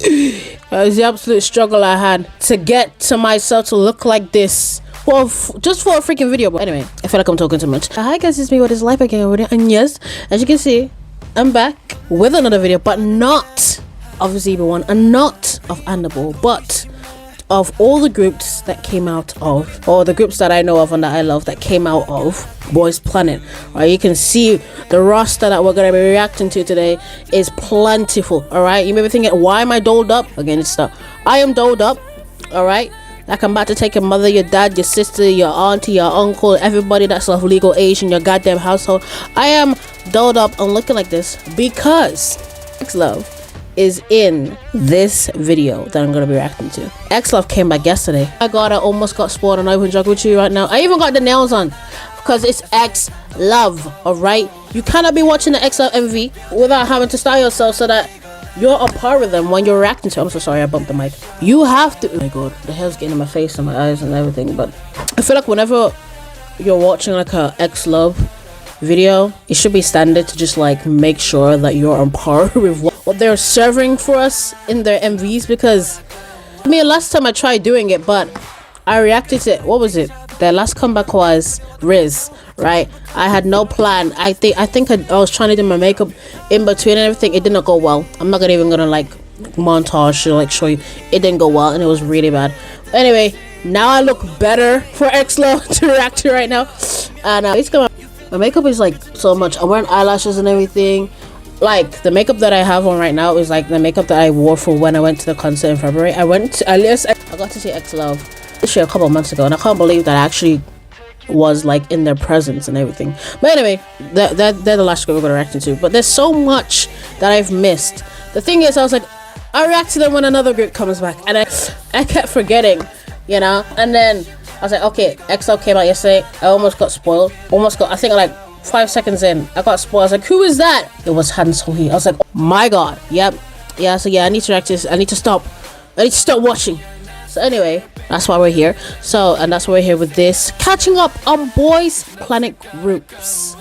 It was the absolute struggle I had to get to myself to look like this. Well, just for a freaking video. But anyway, I feel like I'm talking too much. Hi guys, it's me, What Is Life again already. And yes, as you can see, I'm back with another video, but not of ZB1 and not of Annabelle, but of all the groups that came out of, or the groups that I know of and that I love that came out of Boys Planet. Right, you can see the roster that we're going to be reacting to today is plentiful. All right, you may be thinking, why am I doled up? Again, it's stuff. I am doled up. All right, like I'm about to take your mother, your dad, your sister, your auntie, your uncle, everybody that's of legal age in your goddamn household. I am doled up and looking like this because XLOV is in this video that I'm gonna be reacting to. XLOV came back yesterday. My god, I almost got spoiled and I even joke with you right now. I even got the nails on because it's XLOV. All right, you cannot be watching the XLOV MV without having to style yourself so that you're a part with them when you're reacting to. I'm so sorry, I bumped the mic. You have to. Oh my god, the hair's getting in my face and my eyes and everything. But I feel like whenever you're watching like a XLOV video, it should be standard to just like make sure that you're on par with what they're serving for us in their MVs. Because I mean, last time I tried doing it, but I reacted to, what was it, their last comeback was Riz, right? I had no plan. I think I was trying to do my makeup in between and everything. It didn't go well. I'm not even gonna like montage or like show you. It didn't go well and it was really bad. Anyway, now I look better for XLOV to react to right now. And basically my makeup is like so much. I'm wearing eyelashes and everything. Like the makeup that I have on right now is like the makeup that I wore for when I went to the concert in February. I got to see XLOV this year a couple of months ago, and I can't believe that I actually was like in their presence and everything. But anyway, they're the last group we're gonna react to. But there's so much that I've missed. The thing is, I was like, I react to them when another group comes back, and I kept forgetting, you know. And then I was like, okay, XLOV came out yesterday. I almost got spoiled. I think like 5 seconds in, I got spoiled. I was like, who is that? It was Han So-hee. I was like, oh my god. Yep. Yeah, so yeah, I need to react to this. I need to stop watching. So anyway, that's why we're here. So, and that's why we're here with this catching up on Boys Planet groups.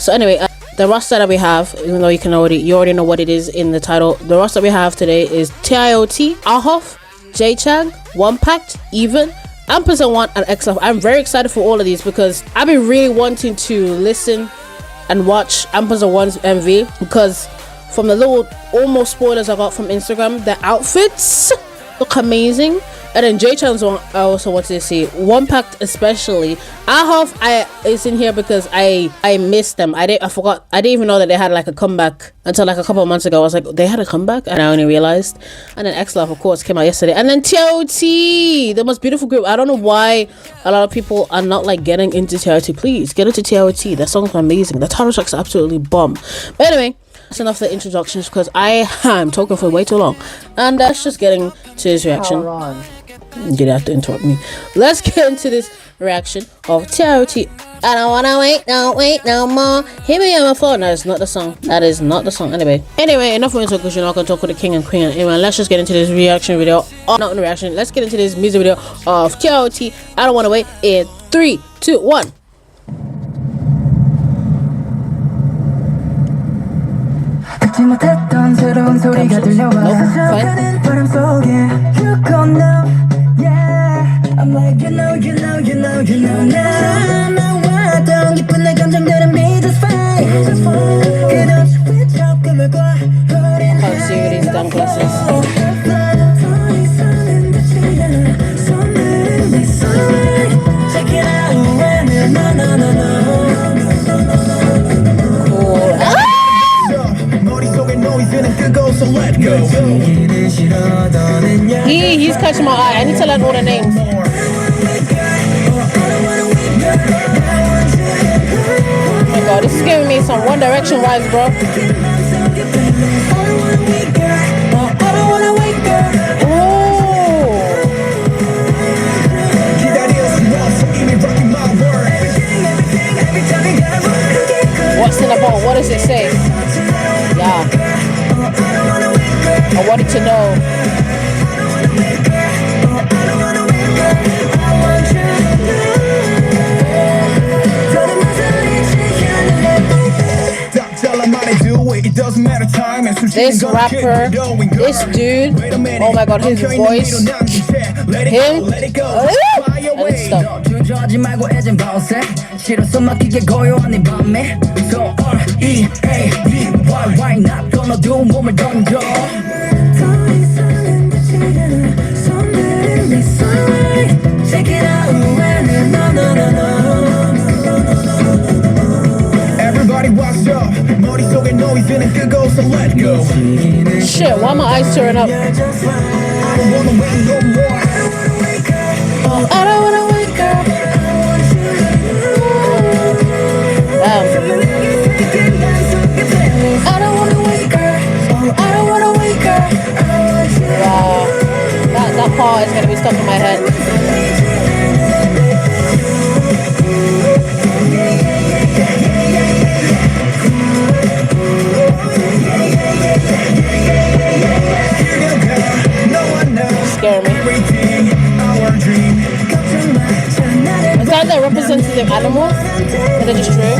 So anyway, the roster that we have, even though you already know what it is in the title, the roster we have today is TIOT, AHOF, Chang, ONEPACT, EVNNE, Ampers&One, and XLOV. I'm very excited for all of these because I've been really wanting to listen and watch Ampers&One's MV, because from the little almost spoilers I got from Instagram, the outfits look amazing. And then Chang's one I also wanted to see. ONEPACT especially. AHOF is in here because I missed them. I didn't even know that they had like a comeback until like a couple of months ago. I was like, they had a comeback, and I only realized. And then XLOV of course came out yesterday. And then TIOT, the most beautiful group. I don't know why a lot of people are not like getting into TIOT. Please get into TIOT. Their songs are amazing. The title track's absolutely bomb. But anyway, that's enough of the introductions because I am talking for way too long. And that's just getting to this reaction. You didn't have to interrupt me. Let's get into this reaction of TIOT. I don't wanna wait no more. Here we are on my phone. That is not the song. That is not the song. Anyway, enough of because you're not gonna talk with the king and queen. Anyway, let's just get into this reaction video. Oh, not in reaction. Let's get into this music video of TIOT. I don't wanna wait. In 3, 2, 1. 못했던 새로운 소리가 들려와 바람 속에 You gon' know, yeah I'm like you know 나와 더 깊은 내 감정들은 be just fine 끝없이 휘적 꿈을 꿔 I can't see with these damn glasses. Check it out, He's catching my eye. I need to learn all the names. Oh my god, this is giving me some One Direction vibes, bro. What's in the bowl? What does it say? Yeah. I wanted to know. This rapper, this dude, oh my god, his voice, him, and it's stuff. Everybody watch up. 머릿속에 노이즈는 끄고서 let go. Shit, why my eyes tearing up? I don't wanna wait no more. I don't wanna wake up. Damn. I don't wanna wake up. I don't wanna wake up. Wow. That part is gonna be stuck in my head. Scare me. Is that the representative animal? Is that just true?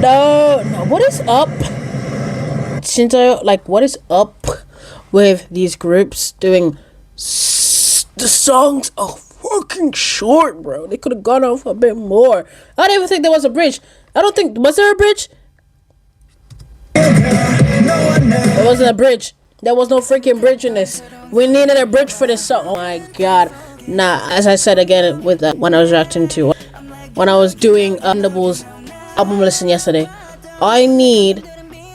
No, what is up? Shinto, like, what is up with these groups doing the songs are fucking short, bro. They could have gone off a bit more. I don't even think there was a bridge. I don't think, was there a bridge? There wasn't a bridge. There was no freaking bridge in this. We needed a bridge for this song. Oh my god. Nah, as I said again with when I was reacting to, when I was doing Double's album listen yesterday, I need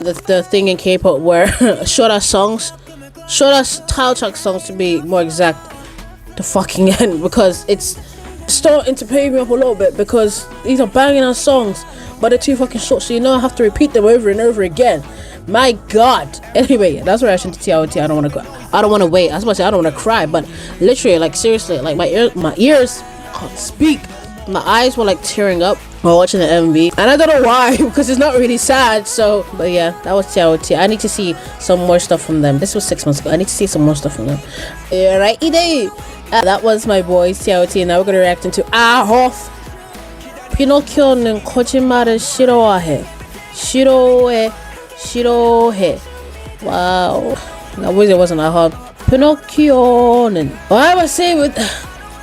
the thing in K-pop where shorter title track songs to be more exact, to fucking end, because it's starting to pay me up a little bit, because these are banging on songs but they're too fucking short, so you know I have to repeat them over and over again. My god. Anyway, that's my reaction to TIOT. I don't want to wait. I was about to say I don't want to cry, but literally, like, seriously, like my ears can't speak. My eyes were like tearing up while watching the MV, and I don't know why, because it's not really sad. So, but yeah, that was TIOT. I need to see some more stuff from them. This was 6 months ago. I need to see some more stuff from them. Alright, that was my boys TIOT, and now we're gonna react into AHOF Pinocchio는 거짓말을 싫어해. Wow, I wish it wasn't AHOF. Pinocchio는, why am I saying with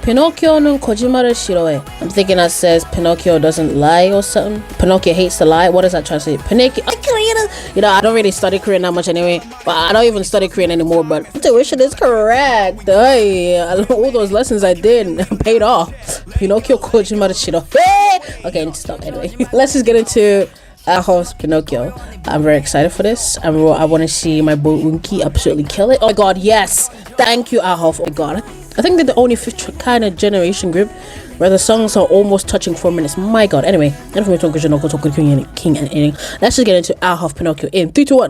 Pinocchio는 거짓말을 싫어해? I'm thinking that says Pinocchio doesn't lie or something. Pinocchio hates to lie. What does that translate? Pinocchio, you know, I don't really study Korean that much anyway. But I don't even study Korean anymore. But intuition is correct. Hey, all those lessons I did paid off. Pinocchio 거짓말을 싫어해. Okay, I need to stop anyway. Let's just get into AHOF's Pinocchio. I'm very excited for this. I want to see my boy Unki absolutely kill it. Oh my god, yes! Thank you, AHOF. Oh my god. I think they're the only kind of generation group where the songs are almost touching 4 minutes. My god. Anyway, enough of me talking King and Eating. Let's just get into AHOF Pinocchio in 3, 2, 1.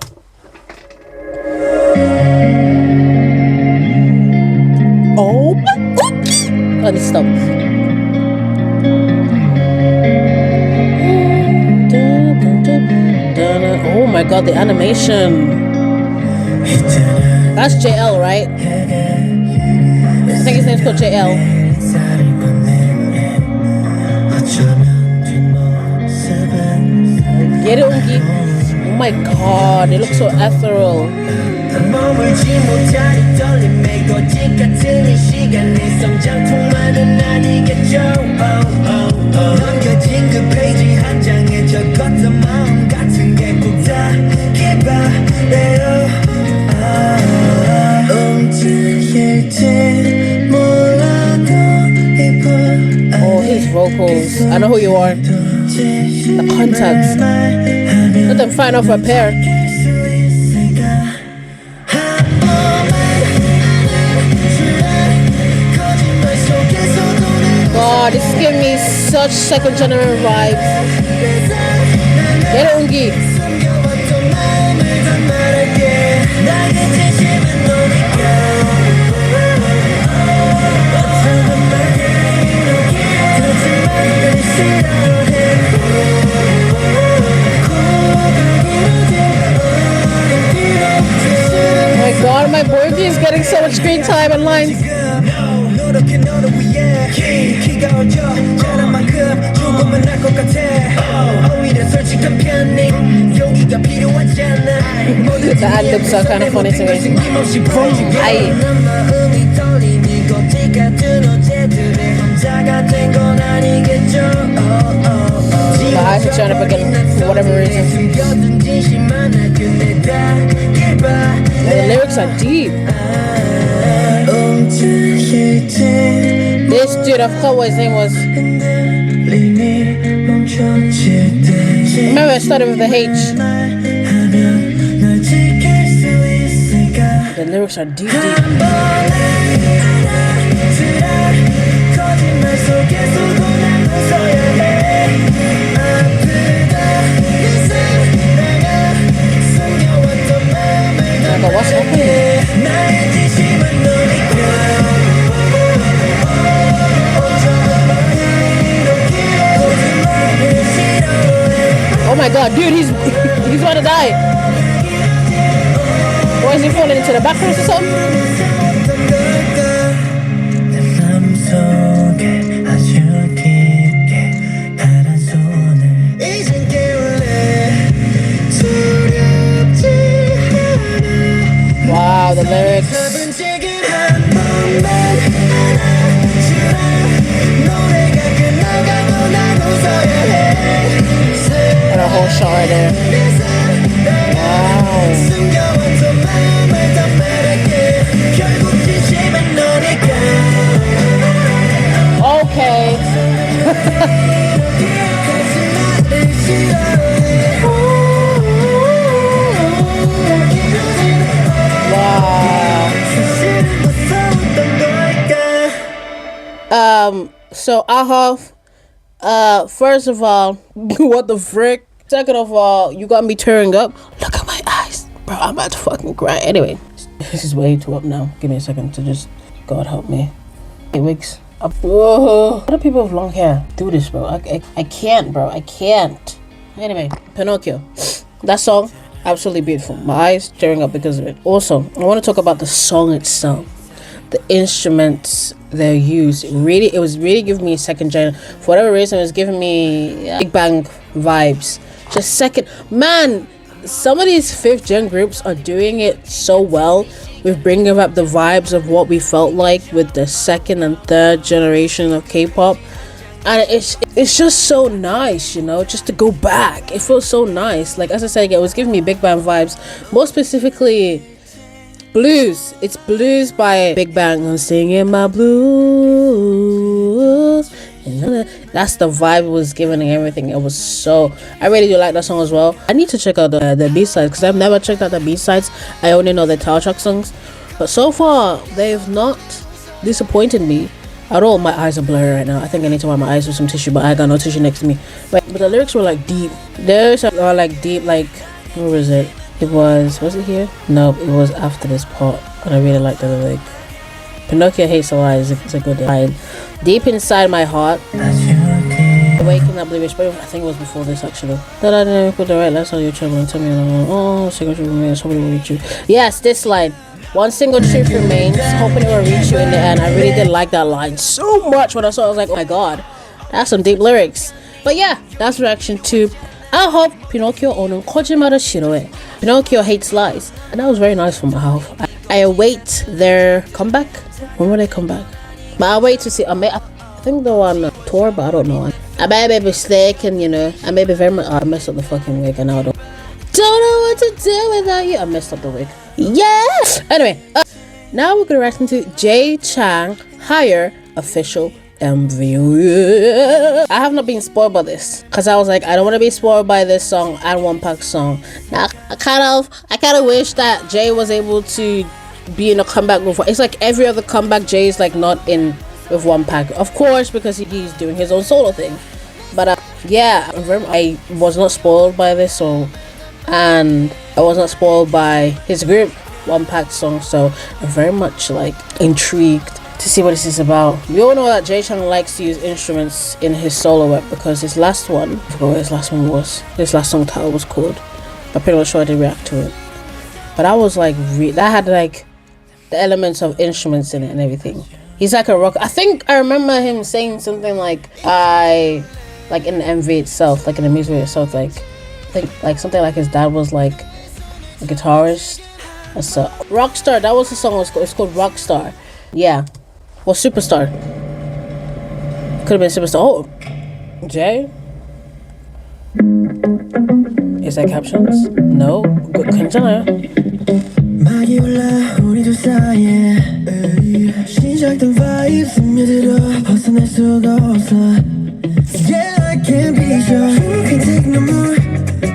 Oh my god! Let me stop. Oh my god, the animation. That's JL, right? I think his name's called JL. Get it, Ungi? Oh my god, it looks so ethereal. Oh, his vocals. I know who you are. The contacts. Let them find off a pair. God, this gave me such second generation vibes. Get it, Ungi. my boyfriend is getting so much screen time and lines. The ad-libs are kind of funny to me. My eyes are turned up again for whatever reason. The lyrics are deep. This dude, I forgot what his name was. Remember, it started with the H. The lyrics are deep, deep. But what's happening? Oh my god, dude, he's about to die. Why is he falling into the bathroom or something? Wow, the lyrics. And a whole shot right there. Wow. Okay. So AHOF, first of all, what the frick? Second of all, you got me tearing up. Look at my eyes, bro. I'm about to fucking cry. Anyway, this is way too up now. Give me a second to just, God help me. Hey, wigs. Whoa. Why do people with long hair do this, bro? I can't, bro. I can't. Anyway, Pinocchio. That song, absolutely beautiful. My eyes tearing up because of it. Also, I want to talk about the song itself. The instruments they used, it was really giving me second gen. For whatever reason, it was giving me Big Bang vibes. Just second, man. Some of these 5th gen groups are doing it so well with bringing up the vibes of what we felt like with the 2nd and 3rd generation of K-pop, and it's just so nice, you know, just to go back. It feels so nice. Like, as I said, it was giving me Big Bang vibes, more specifically blues. It's blues by Big Bang. I'm singing my blues. That's the vibe it was giving and everything. It was so, I really do like that song as well. I need to check out the B-sides because I've never checked out the B-sides. I only know the title track songs, but so far they've not disappointed me at all. My eyes are blurry right now. I think I need to wipe my eyes with some tissue, but I got no tissue next to me. But the lyrics were like deep. Lyrics are like deep. Like, where was it? Was it here? No, it was after this part, and I really liked the lyric. Pinocchio hates a lie is a good line. Deep inside my heart, waking up bluish, but I think it was before this actually. That I didn't put the right last on your trouble and tell me, oh, single truth remains, hoping it will reach you. Yes, this line. One single truth remains, hoping it will reach you in the end. I really did like that line so much when I saw it. I was like, oh my god, that's some deep lyrics. But yeah, that's reaction to AHOF Pinocchio 오는 거짓말을 싫어해. Pinocchio hates lies. And that was very nice from AHOF. I await their comeback. When will they come back? But I wait to see. I think they're on a tour, but I don't know. I may be mistaken, you know. I may be very much. I messed up the fucking wig, and I don't know what to do without you. I messed up the wig. Yes. Anyway, now we're gonna react into Chang Higher official MV. I have not been spoiled by this because I was like, I don't want to be spoiled by this song and ONEPACT song. Now I kind of wish that Jay was able to be in a comeback with. It's like every other comeback, Jay is like not in with ONEPACT, of course, because he's doing his own solo thing. But yeah, I was not spoiled by this song, and I was not spoiled by his group ONEPACT song. So I'm very much like intrigued to see what this is about. We all know that Chang likes to use instruments in his solo work because his last one, I forgot what his last one was. His last song title was called. I'm pretty much sure I did react to it. But I was like, that had like the elements of instruments in it and everything. He's like a rock. I think I remember him saying something like in the MV itself, like in the music video itself, like I think like something like his dad was like a guitarist. So Rockstar, that was the song. It's called Rockstar. Yeah, well, Superstar. Could have been Superstar. Oh, Jay. Is that captions? No. Good. 괜찮아요. 막이 올라 우리 둘 사이에 시작된 vibe 스며들어 벗어날 수가 없어. Yeah, I can't be sure. You can take no more.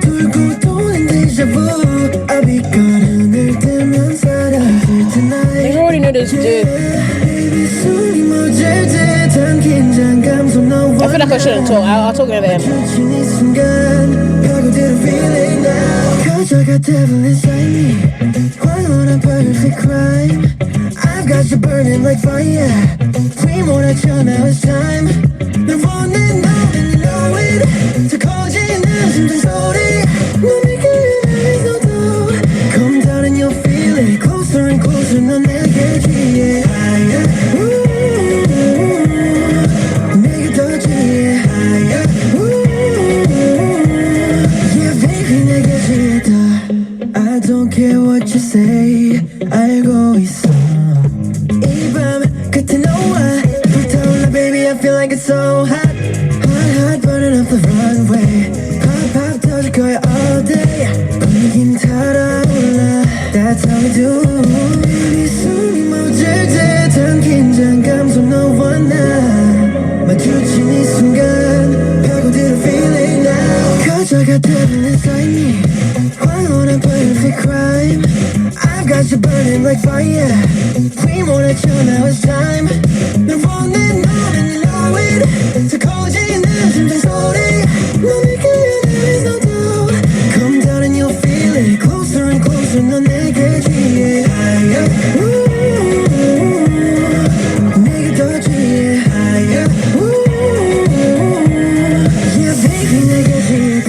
돌고 도는 deja vu. I'll be gone. 눈을 뜨면 사라질 tonight. You already knew this, dude. I feel like I shouldn't talk. I'll talk at the end. I've got you burning like fire. We more than you now it's time. The one and all and you know it. To call you now, something sorry. No making there's no doubt. Come down and you'll feel it. Closer and closer, no negative. Make it touchy. Yeah, baby, negative. I don't care what you say. 알고 있어. 이 밤 끝에 너와 불타올라, baby. I feel like it's so hot. Hot, hot, burning up the runway. Pop, pop, touch 거야 all day. 분위긴 타올라. That's how we do. Baby, 숨이 멎을 듯한 긴장감 속 너와 나 마주친 이 순간 파고들 feeling now. 거저가 되는 inside me. 황홀한 perfect crime. I've got you burning like fire. We more than you now it's time. The one and all and you know it. To call you now something sorry. No making there's no doubt. Come down and you'll feel it. Closer and closer, no negative. Nigga don't you yeah, baby, negative.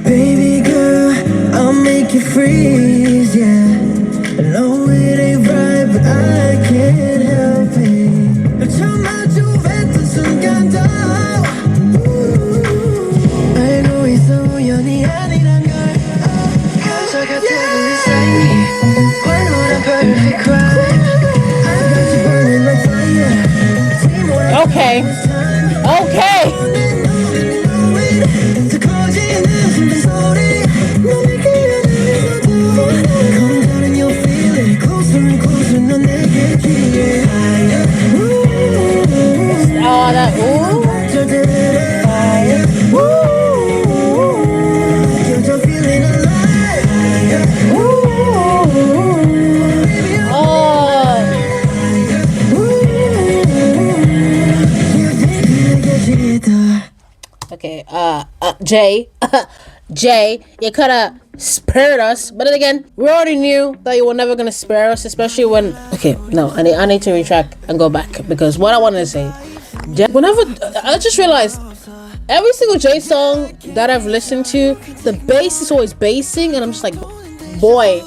Baby girl, I'll make you freeze, yeah. I know it ain't right, but I can't help it. 처음 마주했던 순간도 알고 있어 우연이 아니란 걸. 가져가 되고 inside me. 황홀한 perfect crime. I've got you burning like fire. Okay. Okay. Oh, that ooh. Okay, Jay, Jay, you could have spared us, but then again, we already knew that you were never gonna spare us, especially when. Okay, no, I need to retract and go back because what I wanted to say, Jay, whenever I just realized every single Jay song that I've listened to, the bass is always bassing, and I'm just like, boy,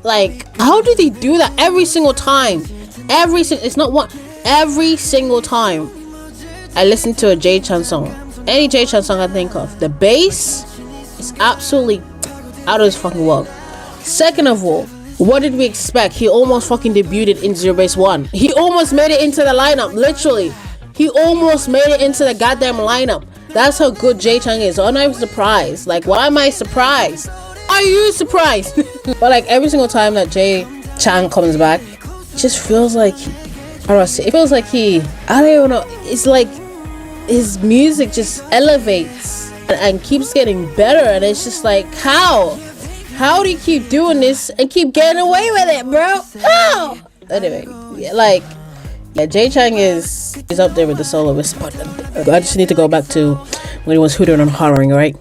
like how do they do that every single time? It's not one. Every single time I listen to a Jay Chan song, any Jay Chan song I think of, the bass is absolutely out of this fucking world. Second of all, what did we expect? He almost fucking debuted in Zero Base 1. He almost made it into the lineup, literally. He almost made it into the goddamn lineup. That's how good Jay Chang is. I'm not surprised. Like, why am I surprised? Are you surprised? But like every single time that Jay Chang comes back, it just feels like, how do I say? It feels like I don't even know. It's like his music just elevates and keeps getting better, and it's just like, how do you keep doing this and keep getting away with it, bro? How? Anyway, yeah, Jay Chang is up there with the soloist, but I just need to go back to when he was hooting and hollering, right?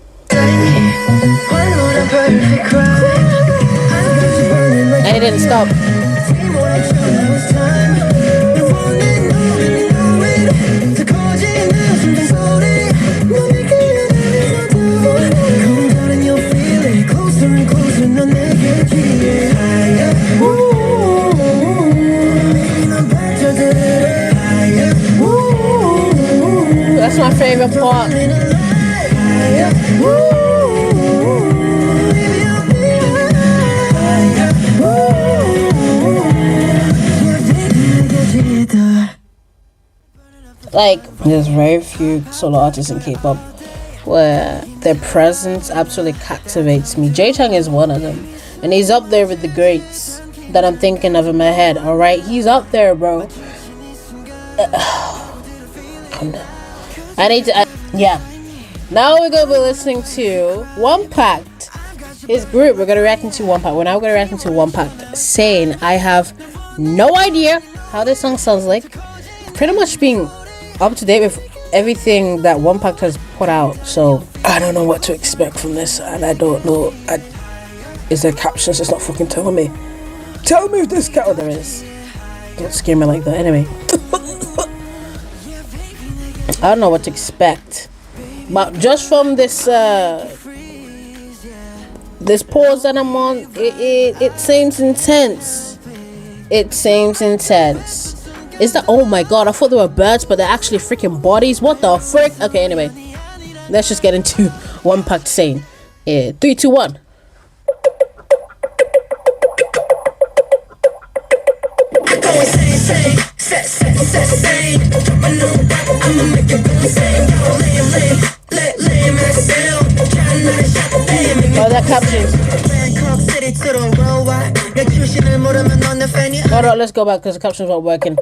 And it didn't stop. my favorite part. Like, there's very few solo artists in K-pop where their presence absolutely captivates me. Chang is one of them, and he's up there with the greats that I'm thinking of in my head. All right, he's up there, bro. I need to. Yeah. Now we're gonna be listening to ONEPACT. His group. We're gonna react to ONEPACT. We're now gonna react to ONEPACT. SANE. I have no idea how this song sounds like. Pretty much being up to date with everything that ONEPACT has put out, so I don't know what to expect from this, and I don't know. Is there captions? It's not fucking telling me. Tell me if there's captions. Oh, there is. Don't scare me like that. Anyway, I don't know what to expect, but just from this this pause that I'm on, it seems intense. It seems intense. Is that? Oh my god, I thought they were birds, but they're actually freaking bodies. What the frick? Okay, anyway, let's just get into ONEPACT SANE. 3, 2, 1. Oh, that captions. Hold on, let's go back because the captions aren't working.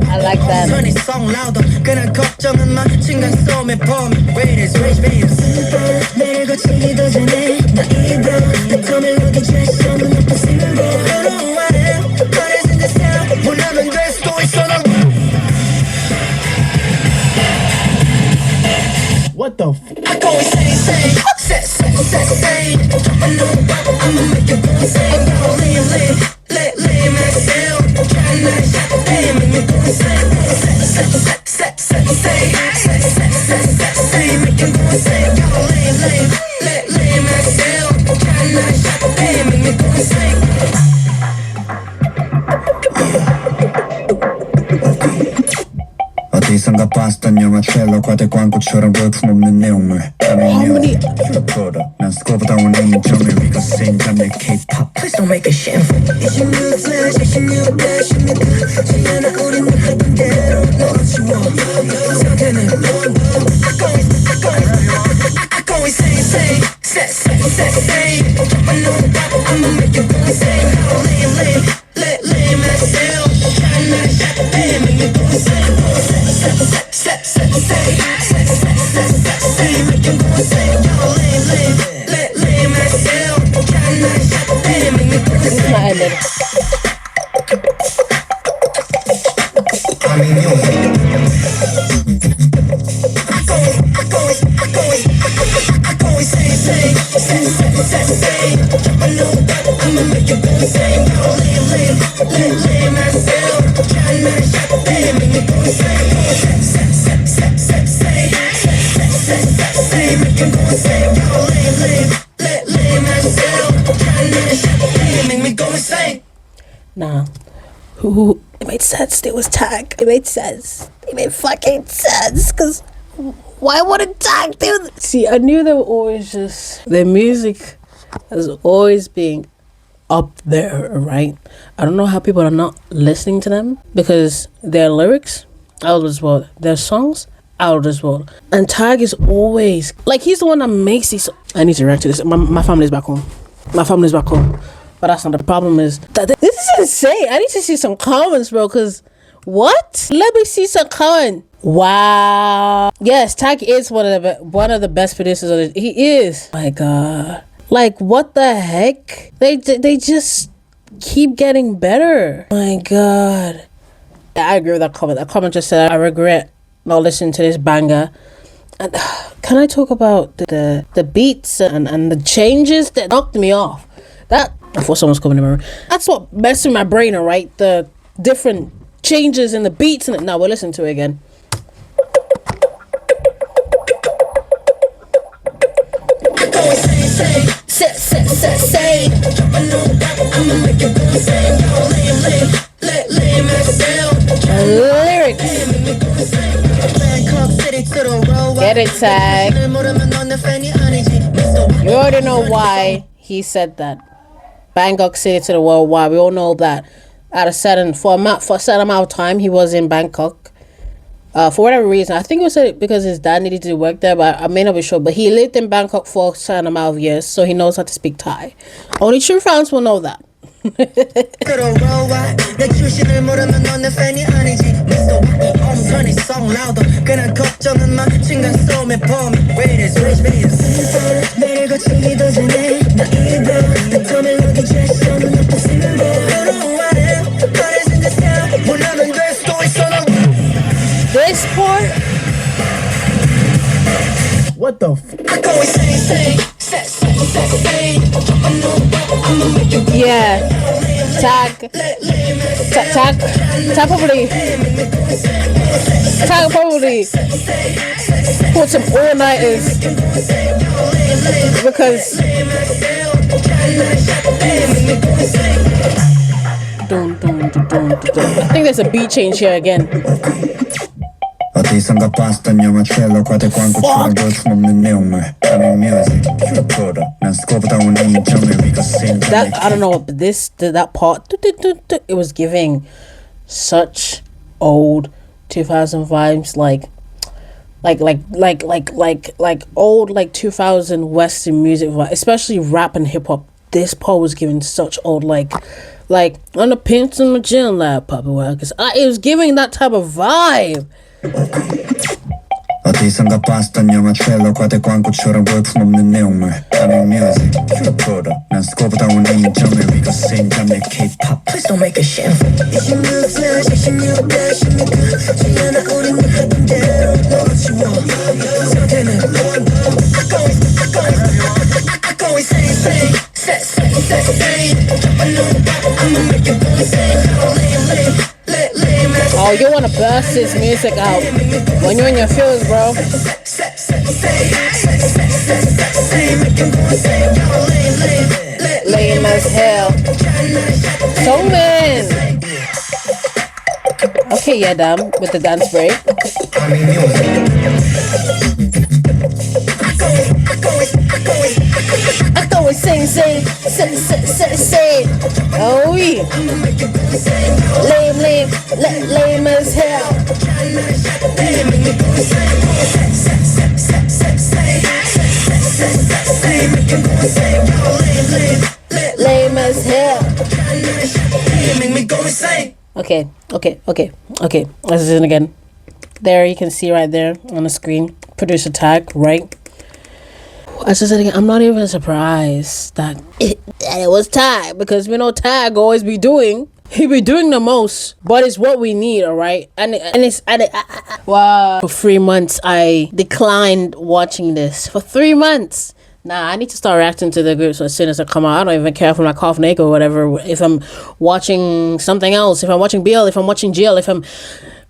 I like that. What the f? 어디선가 봤던 영화 트레일러 과대 광고처럼 볼품없는 내용물 난 스코어보다 원하는 점을 위가 센 장르 K-pop Please don't make a shit It's a new flash, it's a new passion 지나나 우리는 하던 대로 놓치워 상태는 I go insane, say I'ma make you go insane Lame myself Try not to shop and make me go insane Nah. Who? It made sense. It was tag. It made sense. It made fucking sense. Cause why wouldn't tag do that? See, I knew they were always just their music has always been up there, right? I don't know how people are not listening to them because their lyrics out of this world, their songs out of this world, and Tag is always like he's the one that makes these. I need to react to this. My family's back home. My family's back home. But that's not the problem. Is that this is insane? I need to see some comments, bro. Cause what? Let me see some comments. Wow. Yes, Tag is one of the best producers of it. He is. My God. Like what the heck? They just keep getting better. My God. I agree with that comment. That comment just said I regret not listening to this banger. And can I talk about the beats and the changes that knocked me off? That I thought someone was coming in my room. That's what messed with my brain, alright? The different changes in the beats and now we'll listen to it again. Lyrics. Get it, Tag. You already know why he said that. Bangkok City to the world wide. We all know that at a certain for a certain amount of time he was in Bangkok. For whatever reason, I think it was because his dad needed to work there, but I may not be sure. But he lived in Bangkok for a certain amount of years, so he knows how to speak Thai. Only true fans will know that. This part, What the f? yeah, Tag probably put some all-nighters because I think there's a beat change here again. 어디선가 봤던 영화 트레일러 과대 광고처럼 볼품없는 내용물 I'm music, you're a product 난 스코어보다 오는 점을 위가 That, I don't know, but that part, it was giving such old 2000 vibes, like old, like 2000 Western music vibe, especially rap and hip hop. This part was giving such old, like on the pins in my gym lab, Papa. It was giving that type of vibe. 어디선가 봤던 영화 트레일러 과대 광고처럼 볼품없는 내용물 I'm music, you're a product 난 스코어보다 오는 점을 위가 생각내 K-pop Please don't make a shit Oh, you wanna burst this music out when you're in your feels, bro. Lame as hell. So man. Okay, yeah, damn, with the dance break. I go and say. Oh, yeah. Lame as hell. Lame as hell. Okay. Let's do it again. There, you can see right there on the screen. Producer tag, right? As I said again, I'm not even surprised that it was Tag, because we know Tag always be doing. He be doing the most, but it's what we need, all right? Wow. For 3 months, I declined watching this. For 3 months. Nah, I need to start reacting to the groups as soon as they come out. I don't even care if I'm like half naked or whatever. If I'm watching something else, if I'm watching BL, if I'm watching GL, if I'm...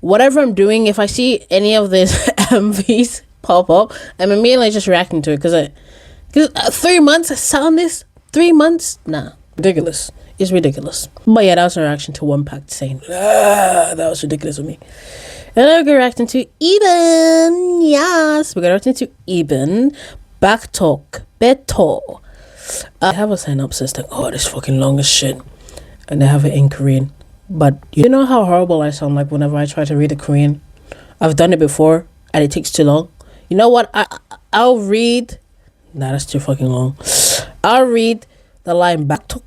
Whatever I'm doing, if I see any of these MVs pop up, I'm immediately just reacting to it. Because 3 months, I sound this? 3 months? Nah, ridiculous. It's ridiculous. But yeah, that was a reaction to ONEPACT saying, that was ridiculous of me. And I'm reacting to EVNNE. Yes, we're reacting to EVNNE Backtalk. Beto. I have a synopsis like, oh, this fucking long as shit. And they have it in Korean. But you know how horrible I sound like whenever I try to read the Korean? I've done it before and it takes too long. You know what? I'll read. Nah, that's too fucking long. I'll read the line Backtalk.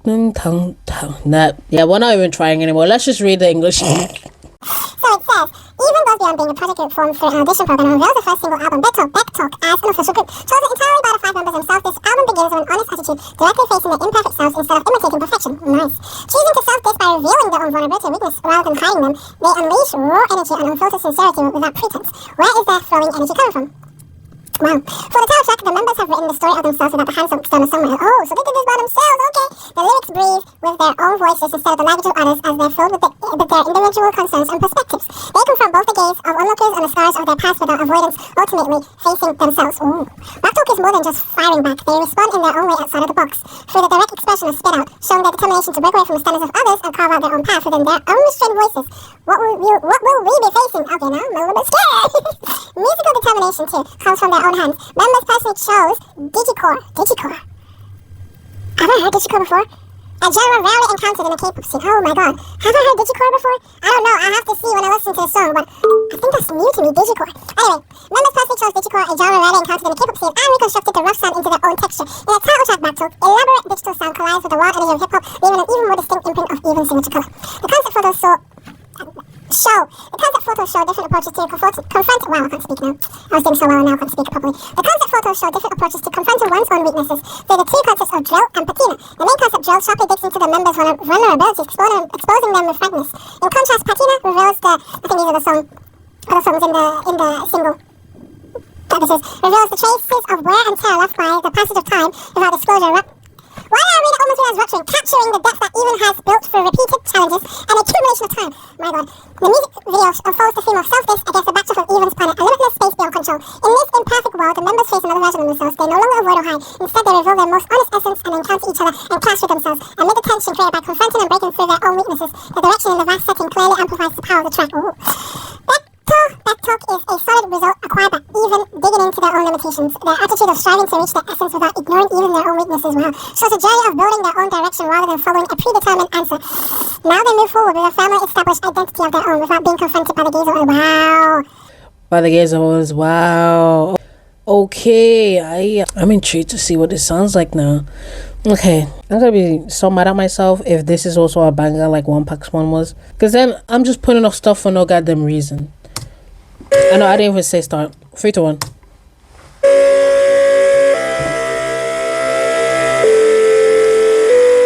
Yeah, we're not even trying anymore. Let's just read the English. So it says, even goes beyond being a project group formed for an audition program and reveals the first single album, Backtalk, as an official group. Chosen entirely by the 5 members themselves, this album begins with an honest attitude, directly facing their imperfect selves instead of imitating perfection. Nice. Choosing to self-diss by revealing their own vulnerability and weakness rather than hiding them, they unleash raw energy and unfiltered sincerity without pretense. Where is their flowing energy coming from? Wow. For the title track, the members have written the story of themselves without the handsome external songwriter. Oh, so they did this by themselves, okay. The lyrics breathe with their own voices instead of the language of others, as they're filled with their individual concerns and perspectives. They confront both the gaze of onlookers and the scars of their past without avoidance, ultimately facing themselves. Ooh. Backtalk is more than just firing back. They respond in their own way outside of the box, through the direct expression of spit out, showing their determination to break away from the standards of others and carve out their own path within their own restrained voices. What will we be facing? Okay, now I'm a little bit scared. Musical determination, too, comes from their own hands. Members personally chose Digicore. Have I heard Digicore before? A genre rarely encountered in the K-pop scene. Oh my god. Have I heard Digicore before? I don't know. I have to see when I listen to the song, but I think that's new to me, Digicore. Anyway, members personally chose Digicore, a genre rarely encountered in the K-pop scene, and reconstructed the rough sound into their own texture. In a title track Backtalk, elaborate digital sound collides with the raw energy of hip-hop, leaving an even more distinct imprint of even signature color. The concept photos show different approaches to confront. Wow, I can't speak now. I was doing so well and now I can't speak properly. The concept photos show different approaches to confronting one's own weaknesses through the two concepts of drill and patina. The main concept, drill, sharply digs into the members' vulnerabilities, exposing them with frankness. In contrast, patina reveals I think these are the songs in the single. Reveals the traces of wear and tear left by the passage of time without disclosure. Why did I read it almost as rupturing, capturing the depth that even has built through repeated challenges and accumulation of time? My god. The music video unfolds the theme of self-diss against the backdrop of Even's planet, a limitless space beyond control. In this imperfect world, the members face another version of themselves. They no longer avoid or hide. Instead, they reveal their most honest essence and encounter each other and clash with themselves. Amid the tension created by confronting and breaking through their own weaknesses, the direction in the vast setting clearly amplifies the power of the track. Ooh. Backtalk is a solid result acquired by even digging into their own limitations. Their attitude of striving to reach their essence without ignoring even their own weaknesses. Wow. So it's a journey of building their own direction rather than following a predetermined answer. Now they move forward with a firmly established identity of their own without being confronted by the gaze of others. Wow. By the gaze of others. Wow. Okay, I'm intrigued to see what this sounds like now. Okay, I'm gonna be so mad at myself if this is also a banger like ONEPACT's one was, because then I'm just putting off stuff for no goddamn reason. I know I didn't even say start. 3 to 1.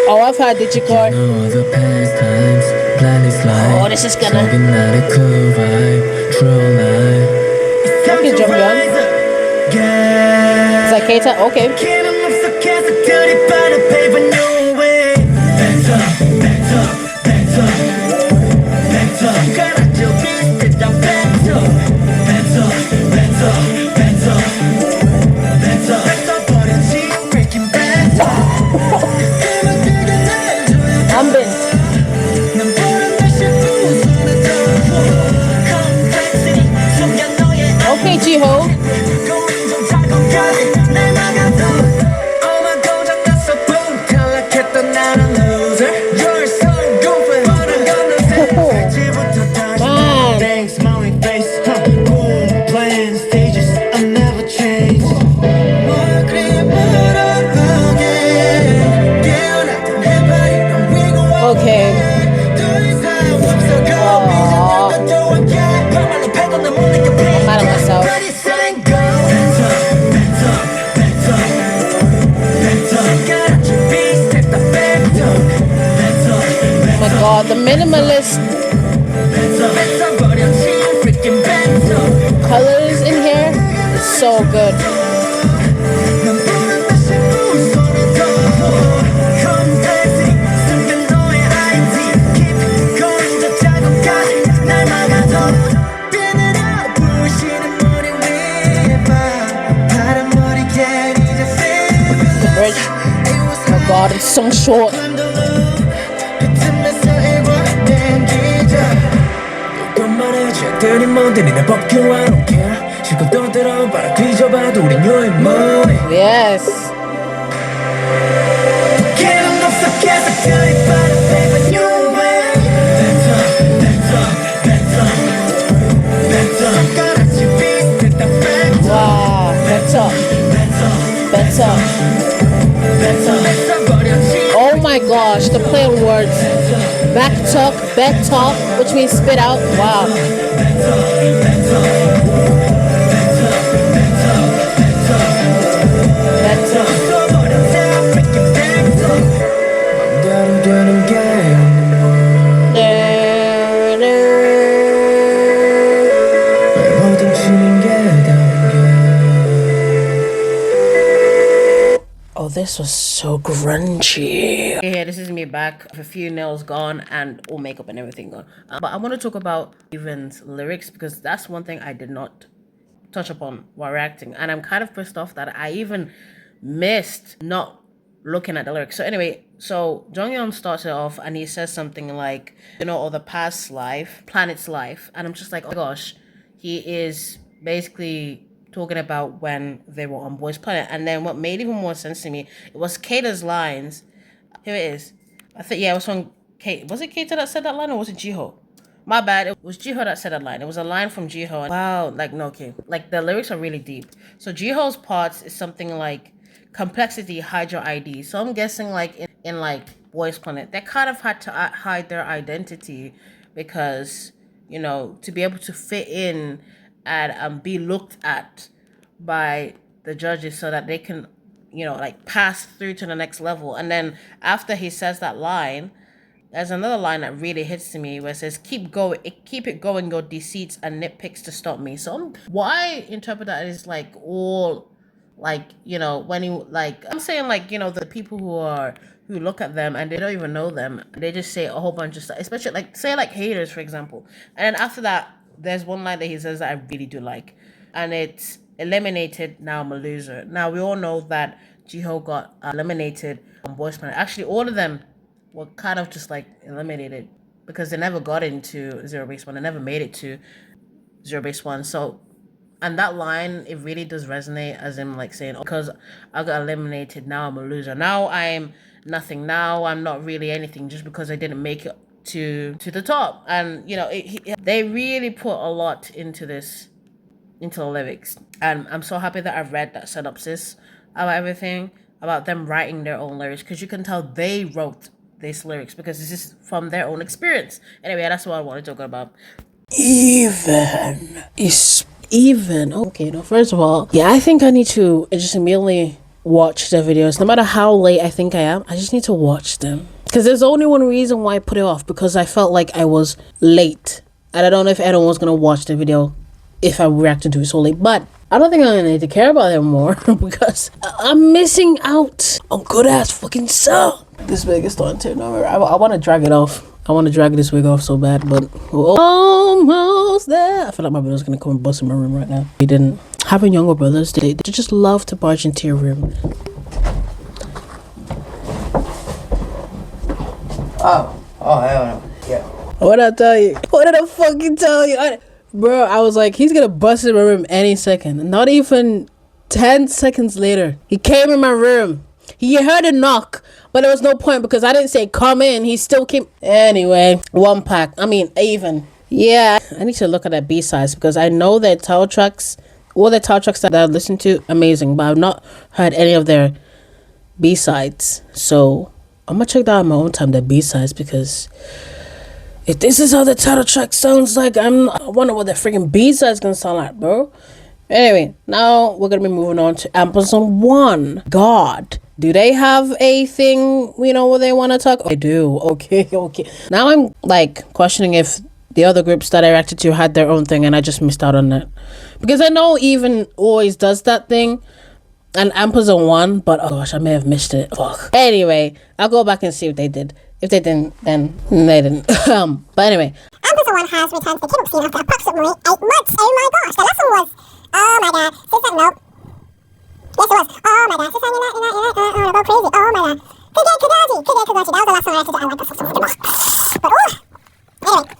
Oh, I've had Digicore. Oh, this is gonna. Okay, jump gun. Is that Keita? Okay. Okay, Jiho. The minimalist colors in here is so good. The bridge, oh god, it's so short. Yes. Wow, better. Oh my gosh, the play on words. Backtalk, which means spit out. Wow. this was so grungy. Okay, this is me back with a few nails gone and all makeup and everything gone. But I want to talk about EVNNE's lyrics because that's one thing I did not touch upon while reacting. And I'm kind of pissed off that I even missed not looking at the lyrics. So anyway, so Jonghyun starts it off and he says something like, you know, or the past life, planet's life. And I'm just like, oh my gosh, he is basically talking about when they were on Boy's Planet. And then what made even more sense to me, it was Keita's lines. Here it is. I think, yeah, it was from Kate. Was it Keita that said that line or was it Jiho? My bad, it was Jiho that said that line. It was a line from Jiho. Wow, like, no, okay. Like, the lyrics are really deep. So Jiho's parts is something like, complexity, hide your ID. So I'm guessing like in like Boy's Planet, they kind of had to hide their identity because, you know, to be able to fit in and be looked at by the judges so that they can, you know, like pass through to the next level. And then after he says that line, there's another line that really hits to me where it says, keep it going, your deceits and nitpicks to stop me. So why interpret that as like all, like, you know, when you, like, I'm saying like, you know, the people who look at them and they don't even know them, they just say a whole bunch of stuff, especially like, say like haters, for example. And then after that, there's one line that he says that I really do like, and it's eliminated, now I'm a loser. Now we all know that Jiho got eliminated on Boy's Planet. Actually, all of them were kind of just like eliminated because they never got into Zero Base One. They never made it to Zero Base One. So, and that line, it really does resonate as in like saying, oh, because I got eliminated, now I'm a loser. Now I'm nothing. Now I'm not really anything just because I didn't make it to the top. And, you know, they really put a lot into this, into the lyrics. And I'm so happy that I've read that synopsis about everything, about them writing their own lyrics, because you can tell they wrote these lyrics because this is from their own experience. Anyway, that's what I want to talk about. Even. Okay, no, first of all, yeah, I think I need to just immediately watch the videos. No matter how late I think I am, I just need to watch them. Because there's only one reason why I put it off, because I felt like I was late. And I don't know if anyone was going to watch the video if I reacted to it so late. But I don't think I'm going to need to care about it more because I'm missing out on good ass fucking song. This wig is starting to turn over. I want to drag it off. I want to drag this wig off so bad, but we're almost there. I feel like my brother's going to come and bust in my room right now. He didn't. Having younger brothers, they just love to barge into your room. Oh, hell no. Yeah. What did I tell you? What did I fucking tell you? Bro, I was like, he's gonna bust in my room any second. Not even 10 seconds later, he came in my room. He heard a knock, but there was no point because I didn't say come in. He still came. Anyway, even. Yeah, I need to look at that B-sides because I know their title tracks, all the title tracks that I listened to, amazing, but I've not heard any of their B-sides. So I'm gonna check that out on my own time, the B-sides, because if this is how the title track sounds like, I wonder what the freaking B-side's gonna sound like, bro. Anyway, now we're gonna be moving on to Ampers&One God. Do they have a thing, you know, where they want to talk? I do. Okay. Now I'm like questioning if the other groups that I reacted to had their own thing and I just missed out on that. Because I know even always does that thing. And Ampers&One, but oh gosh, I may have missed it. Fuck. Anyway, I'll go back and see if they did. If they didn't, then they didn't. But anyway. Ampers&One has returned to the keyboard scene after approximately 8 months. Oh my gosh, the lesson was, oh my god, sister, nope. Yes, it was. Oh my god, sister, you're not, go crazy. Oh my god. Kagaji. That was the last one I reacted to. I like this fucking box. But anyway.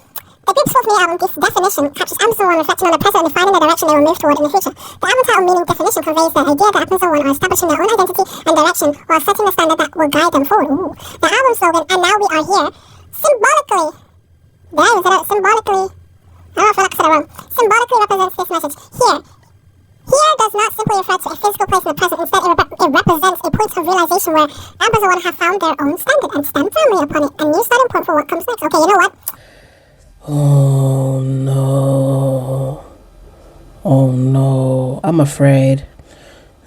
The group's fourth new album, This Definition, captures Ampers&One reflecting on the present and defining the direction they will move toward in the future. The album title meaning definition conveys the idea that Ampers&One are establishing their own identity and direction while setting the standard that will guide them forward. Ooh. The album slogan, and now we are here, symbolically, I don't know if I said it wrong, symbolically represents this message. Here does not simply refer to a physical place in the present, instead it represents a point of realization where Ampers&One have found their own standard and stand firmly upon it, a new starting point for what comes next. Okay, you know what? Oh no, I'm afraid.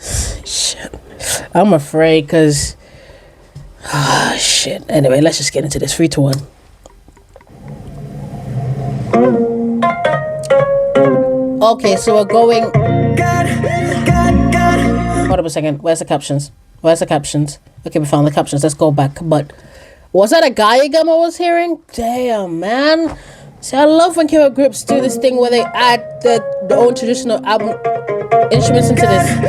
Shit. I'm afraid because shit. Anyway, let's just get into this. 3 to 1. Okay, so we're going. Hold up a second. Where's the captions? Where's the captions? Okay, we found the captions. Let's go back. But was that a guy again I was hearing? Damn, man. See, I love when K-pop groups do this thing where they add their own traditional album instruments into this. You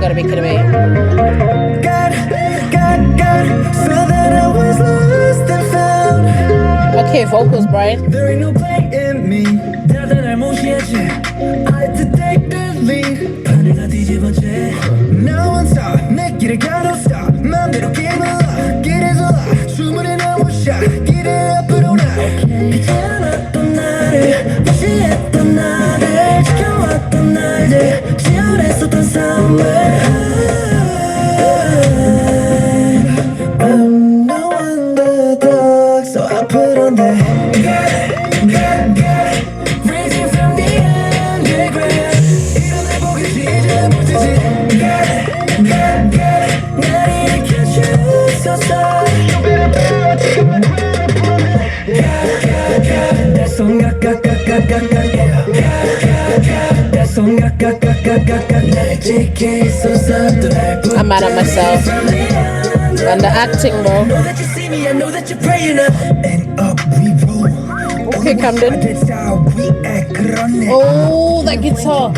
gotta be kidding me. Okay, vocals, Brian. There ain't no pain in me. 날 무시했지. I detectively 판을 뒤집었지. Now I'm sorry. 내 길을 가로서 맘대로 기분라 길에서 주문해 나온 샷 길을 앞으로 나 귀찮았던 나를 무시했던 나를 지켜왔던 날들 지원했었던 싸움을 I'm no underdog so I put on that I'm mad at myself. And the acting, bro. Okay, Camden. Oh, that guitar.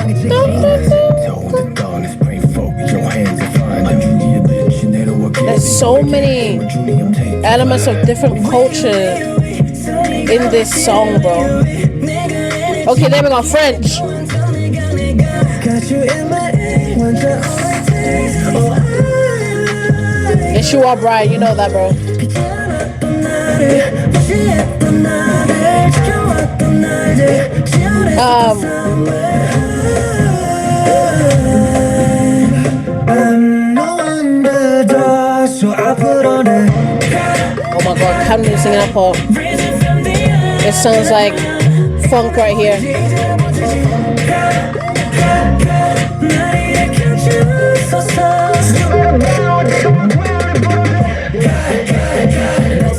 There's so many elements of different culture in this song, bro. Okay, then we got French. Yes, you are, Brian. You know that, bro. Oh my God, Camden singing that part. It sounds like funk right here.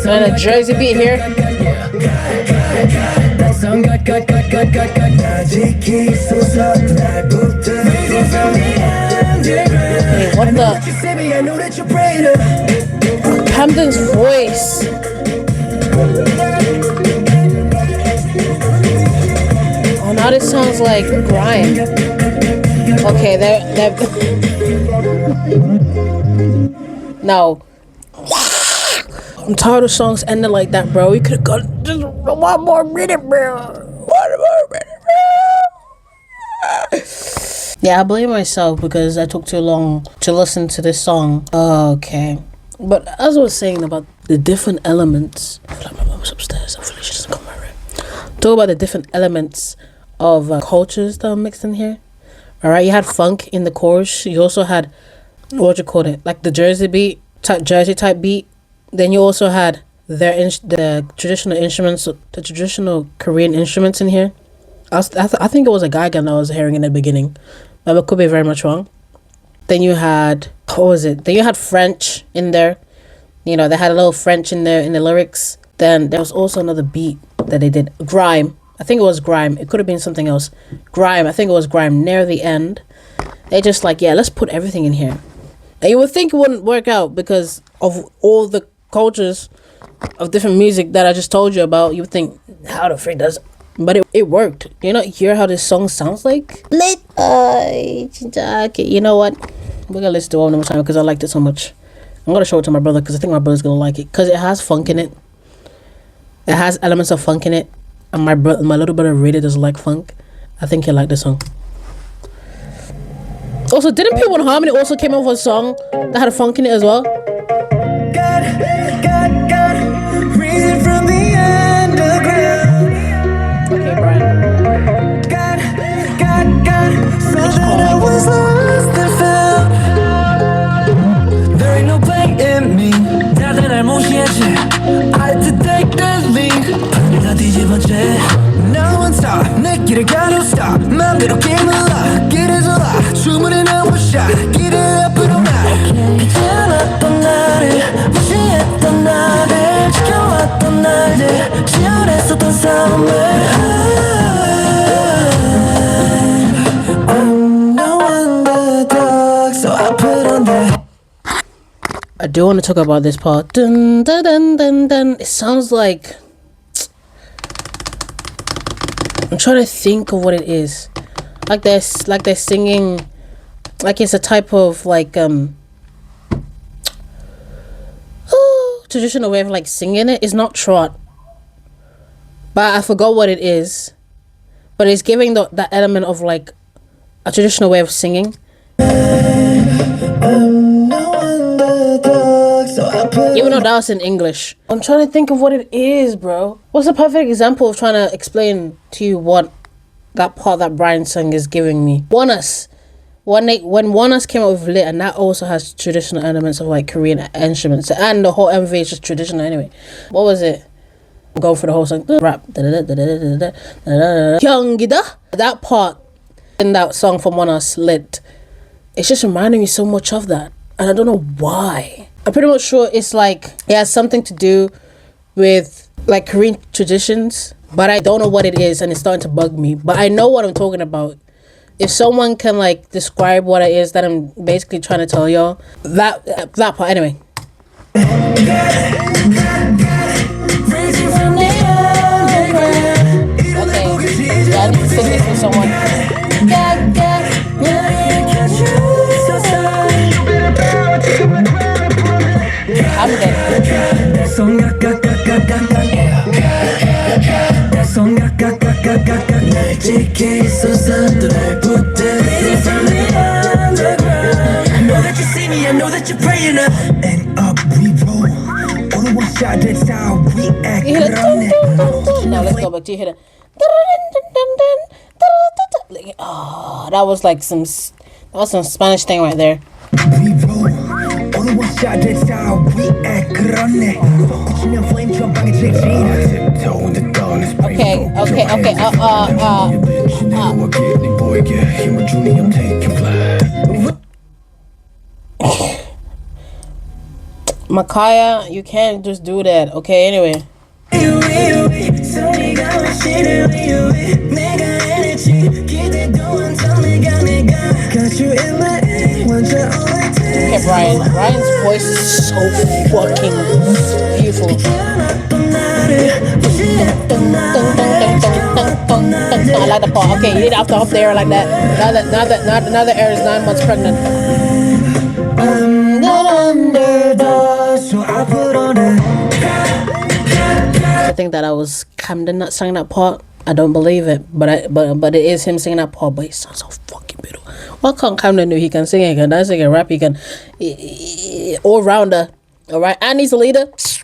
And a Jersey beat here. Hey, what the? Camden's voice. Oh, now this sounds like grime. Okay, they're no. I'm tired of songs ending like that, bro. You could have got just one more minute, bro. One more minute, bro. Yeah, I blame myself because I took too long to listen to this song. Okay. But as I was saying about the different elements, I feel like my mom's upstairs. Hopefully she doesn't come my room. Talk about the different elements of cultures that are mixed in here. Alright, you had funk in the chorus. You also had, what you call it, like the Jersey beat, Jersey type beat. Then you also had the traditional instruments, the traditional Korean instruments in here. I think it was a guy gun I was hearing in the beginning, but I could be very much wrong. Then you had, what was it? Then you had French in there. You know, they had a little French in there in the lyrics. Then there was also another beat that they did. Grime. I think it was grime. It could have been something else. Grime. I think it was grime near the end. They just like, yeah, let's put everything in here. And you would think it wouldn't work out because of all the cultures of different music that I just told you about. You would think, how the freak does it? But it worked. You know, hear how this song sounds like? You know what? We're gonna listen to it one more time because I liked it so much. I'm gonna show it to my brother because I think my brother's gonna like it because it has funk in it. It has elements of funk in it, and my little brother really doesn't like funk. I think he'll like this song. Also, didn't Pure One Harmony also came out with a song that had a funk in it as well? Reason from the underground. Okay, Brian. So that I was lost and found. There ain't no pain in me. 다들 날 무시했지. I detect the lead. 판을 다 뒤집었지. Now I'm sorry. 내 길을 가로서 맘대로 기분라 길에서 나 주문해 나온 샷 길을 앞으로 나 귀찮았던 나를 무시했던 나를 지켜왔던 날들 지원했었던 싸움을 I'm I do want to talk about this part. Dun, dun, dun, dun, dun. It sounds like, I'm trying to think of what it is. Like they're singing, like it's a type of like traditional way of like singing it. It's not trot, but I forgot what it is. But it's giving that element of like a traditional way of singing. Even though that was in English. I'm trying to think of what it is, bro. What's a perfect example of trying to explain to you what that part that Brian sang is giving me? When One Us came out with Lit, and that also has traditional elements of like Korean instruments, and the whole MV is just traditional anyway. What was it? Go for the whole song. Rap. Hyungida. That part in that song from One Us, Lit, it's just reminding me so much of that, and I don't know why. I'm pretty much sure it's like it has something to do with like Korean traditions, but I don't know what it is, and it's starting to bug me. But I know what I'm talking about. If someone can like describe what it is that I'm basically trying to tell y'all, that part anyway. Okay, yeah, I need to sing this with someone. I'm dead. I know that you're praying up and up we roll. Only one shot, that's how we act. You hear it? Now let's go back to you hear it. Oh, that was like some Spanish thing right there. We roll. Only one shot, that's how we act. Makaya, you can't just do that. Okay, anyway. Okay, Brian's voice is so fucking beautiful. I like the part. Okay, you need to have to up there like that. Now the air is 9 months pregnant. I think that I was Camden not singing that part. I don't believe it, but it is him singing that part. But it sounds so fucking beautiful. What can't Camden do? He can sing, he can dance, he can rap, he can all rounder. All right, and he's a leader. It's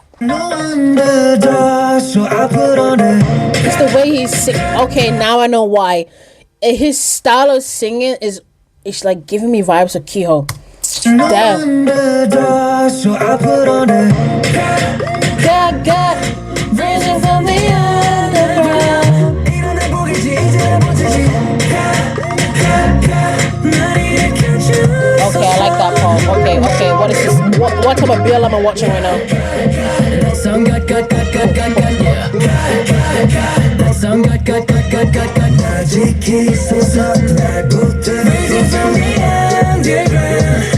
the way he's singing. Okay, now I know why. His style of singing it's like giving me vibes of Kiho. Damn. God, risen from the underground. Okay, I like that part. Okay, what is this? What type of bill am I watching right now?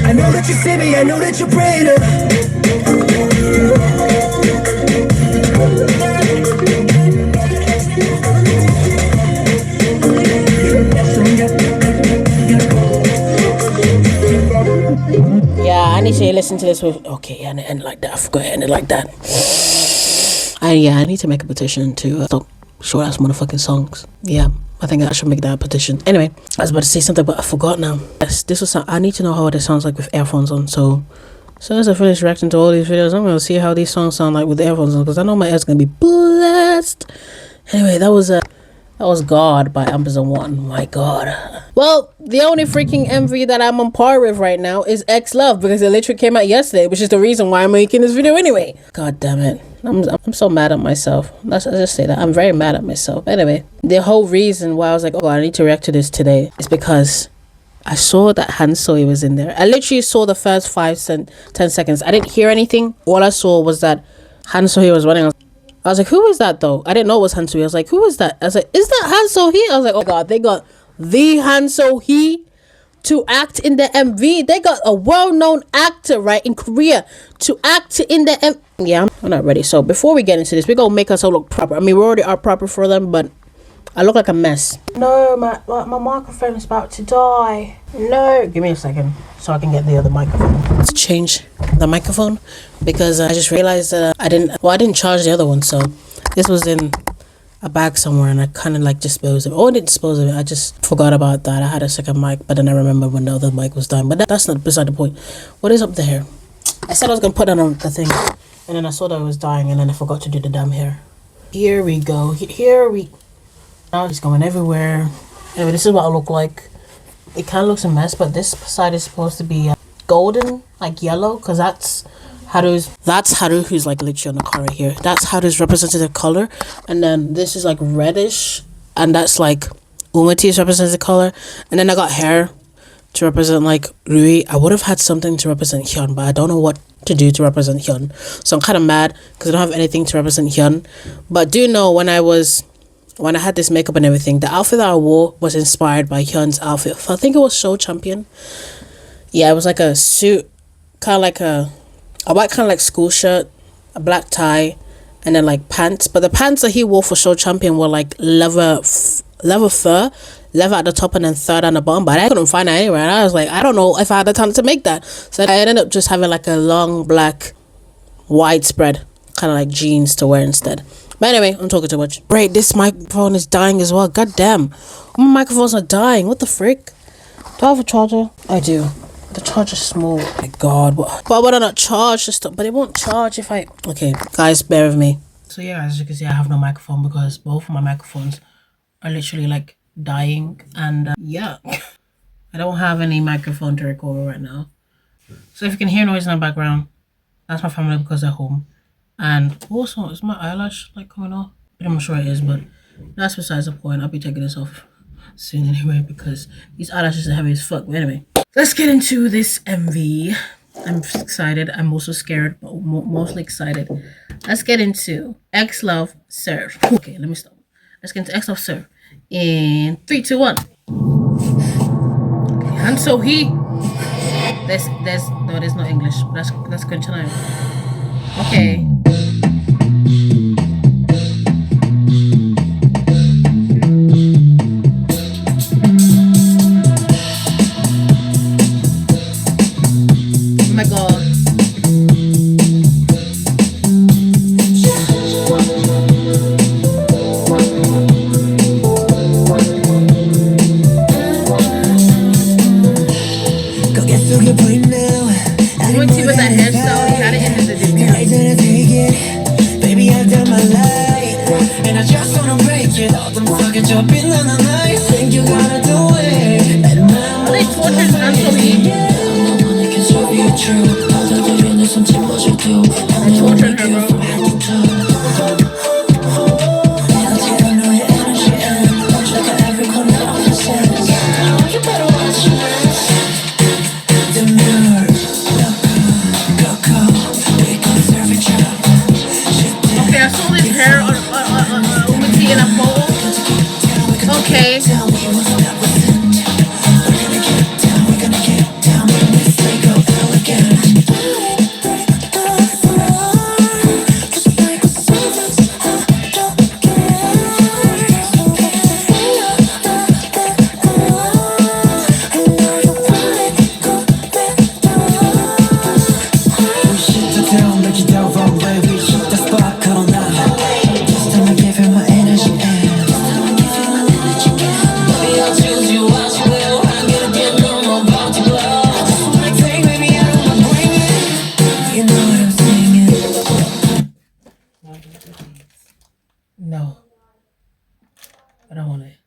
I know that you see me, I know that you pray to. Yeah, I need to listen to this with and it ended like that. I forgot it ended like that. I need to make a petition to stop short ass motherfucking songs. Yeah, I think I should make that a petition. Anyway, I was about to say something, but I forgot now. Yes, this was. I need to know how this sounds like with earphones on. So as soon as I finish reacting to all these videos, I'm gonna see how these songs sound like with the earphones on, because I know my ears gonna be blessed. Anyway, that was God by Ampers&One. My God. Well, the only freaking MV that I'm on par with right now is XLOV, because it literally came out yesterday, which is the reason why I'm making this video anyway. God damn it. I'm so mad at myself. Let's just say that. I'm very mad at myself. Anyway, the whole reason why I was like, oh, I need to react to this today is because I saw that Hansoy was in there. I literally saw the first 10 seconds. I didn't hear anything. All I saw was that Hansoy was running. I was like, who is that though? I didn't know it was Hansoy. I was like, who is that? I was like, is that Hansoy? I was like, oh God, they got the Hansoy to act in the MV. They got a well-known actor, right, in Korea to act in the MV. Yeah, I'm not ready. So before we get into this, we're gonna make ourselves look proper. I mean, we already are proper for them, but I look like a mess. No, my microphone is about to die. No, give me a second so I can get the other microphone. Let's change the microphone because I just realized that I didn't charge the other one, so this was in a bag somewhere and I kind of like disposed of it. Oh, I didn't dispose of it. I just forgot about that. I had a second mic, but then I remembered when the other mic was dying. But that's not beside the point. What is up there? I said I was gonna put that on the thing, and then I saw that it was dying, and then I forgot to do the damn hair. Here we go. Now it's going everywhere. Anyway, this is what I look like. It kind of looks a mess, but this side is supposed to be golden, like yellow, because that's Haru, who's like literally on the car right here. That's Haru's representative color, and then this is like reddish, and that's like Umati's representative color, and then I got hair to represent like Rui. I would have had something to represent Hyun, but I don't know what to do to represent Hyun, so I'm kind of mad because I don't have anything to represent Hyun. But do know when I had this makeup and everything, the outfit that I wore was inspired by Hyun's outfit. I think it was Show Champion. Yeah, it was like a suit, kind of like a white kind of like school shirt, a black tie, and then like pants. But the pants that he wore for Show Champion were like leather fur, leather at the top and then fur down the bottom. But I couldn't find it anywhere, and I was like, I don't know if I had the time to make that. So I ended up just having like a long black widespread kind of like jeans to wear instead. But anyway, I'm talking too much. Great, this microphone is dying as well. God damn, my microphones are dying. What the frick? Do I have a charger? I do. The charger's small. Oh my god, why would I not charge this stuff? But it won't charge if I... Okay, guys, bear with me. So yeah, guys, as you can see, I have no microphone because both of my microphones are literally like dying. And yeah, I don't have any microphone to record right now. So if you can hear noise in the background, that's my family because they're home. And also, is my eyelash like coming off? I'm sure it is, but that's besides the point. I'll be taking this off soon anyway because these eyelashes are heavy as fuck. But anyway, let's get into this MV. I'm excited. I'm also scared, but mostly excited. Let's get into XLOV Serve. Okay, let me stop. Let's get into XLOV Serve in 3, 2, 1. Okay, and so there's no English. That's good to know. Okay. Oh my god. When he with that hairstyle, he had it in the video. Baby, I've done my life, and I just wanna break it. All them fucking jumping on the night. Think you gotta do it. Are they tortured mentally? I wanna get so you true. 너들들이 손짓 뭐지 do. They tortured her, bro. 에너지가 너의 에너지에 멈춰가 every corner of your sense. You better watch this. The mirror, go, we gon' serve each other. Okay, I saw this hair on Umati in a bowl. Okay. Tell me what's up with it. We're gonna get down, make this thing go elegant. Just like a sentence, I don't care. I know you want it, go back down. Shit to tell, make you down wrong way. We hit the spot, cut on that. This time I give you my energy. Baby, I'll choose you as you will. I'm gonna get no more about to blow. Just wanna take, baby, I don't wanna bring it. You know what I'm singing. No. I don't want it.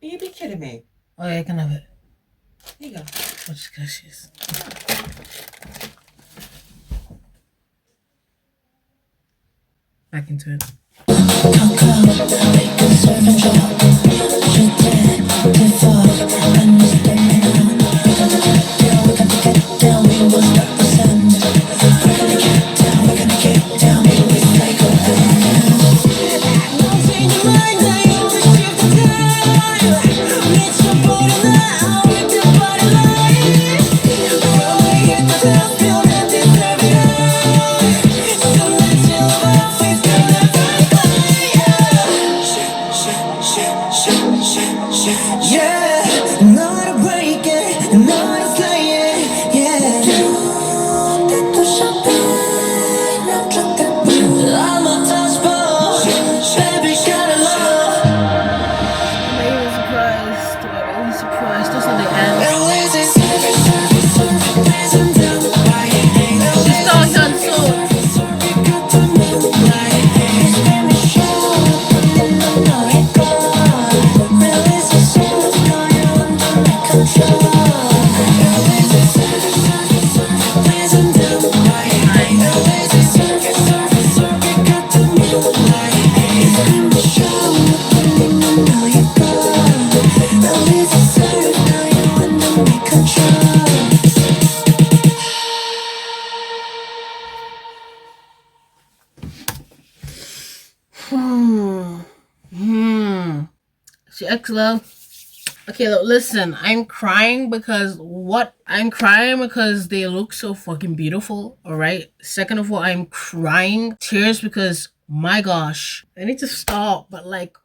You be kidding me. Oh yeah, I can have it. Here you go. Oh, just gracious. Back into it. Body XLOV. Okay, look, listen, I'm crying because they look so fucking beautiful, alright? Second of all, I'm crying tears because, my gosh, I need to stop, but like,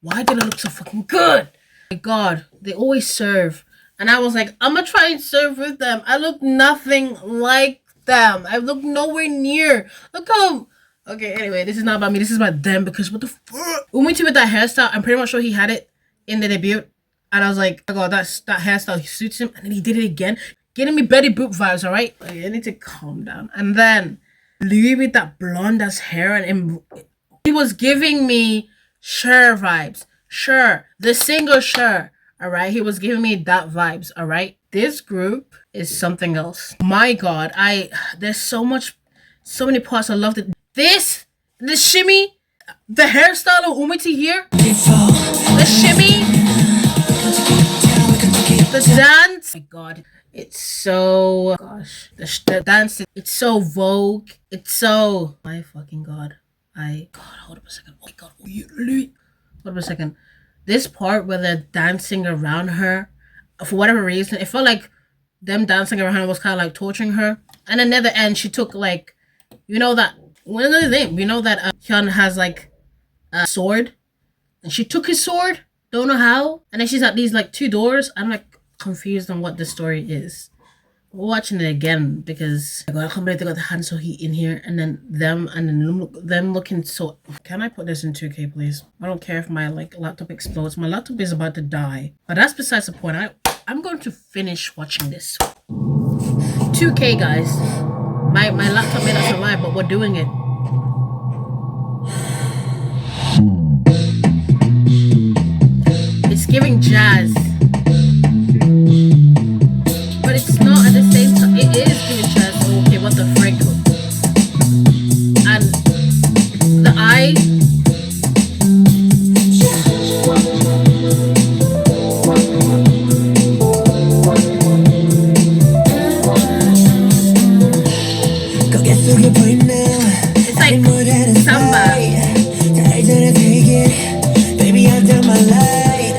why do they look so fucking good? My god, they always serve. And I was like, I'm gonna try and serve with them. I look nothing like them. I look nowhere near. Look how... Okay, anyway, this is not about me. This is about them because what the fuck? Umiti with that hairstyle, I'm pretty much sure he had it in the debut. And I was like, oh god, that hairstyle suits him. And then he did it again. Getting me Betty Boop vibes, alright? Okay, I need to calm down. And then Louis with that blonde ass hair and he was giving me Cher vibes. Cher. The singer Cher. Alright? He was giving me that vibes, alright? This group is something else. My god, there's so many parts I loved it. The shimmy, the hairstyle of Umiti here, the shimmy, the dance. Oh my god, it's so the dance. It's so Vogue. It's so my fucking god. Hold up a second. Oh my god, hold up a second. This part where they're dancing around her, for whatever reason, it felt like them dancing around her was kind of like torturing her. And then at the end, she took like, you know that. One other thing, we know that Hyun has like a sword, and she took his sword, don't know how, and then she's at these like 2 doors. I'm like confused on what the story is. We're watching it again because I can't believe they got the Han So-hee in here, and then them looking so. Can I put this in 2K, please? I don't care if my like laptop explodes. My laptop is about to die, but that's besides the point. I'm going to finish watching this. 2K, guys. My laptop may not survive, but we're doing it. It's giving jazz. But it's not at the same time. It is giving jazz. Okay, what the frick? And the eye. It's like samba.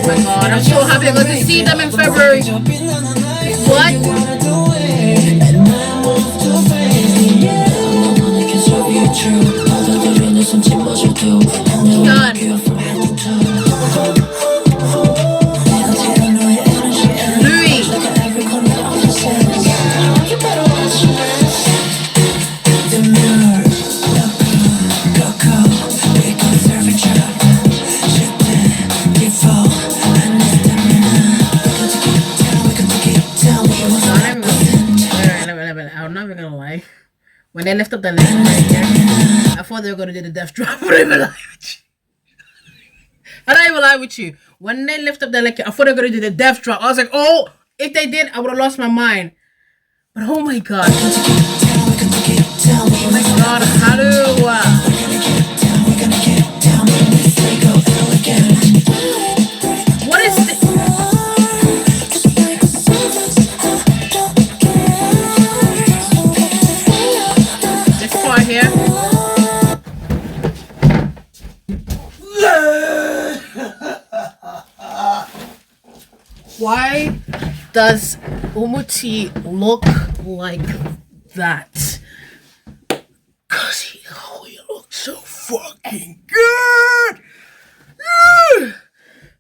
Oh my god, I'm so happy I'm going to see them in February. What? God. Louis. I'm not even gonna lie. When they lift up the leg right here, I thought they were gonna do the death drop. I'm not even lie with you. I don't even lie with you. When they lift up the leg, I thought they were gonna do the death drop. I was like, oh, if they did, I would have lost my mind. But oh my god. Oh my god, how do what is this? This part here. Why does Umuti look like that. Cause he looks so fucking good.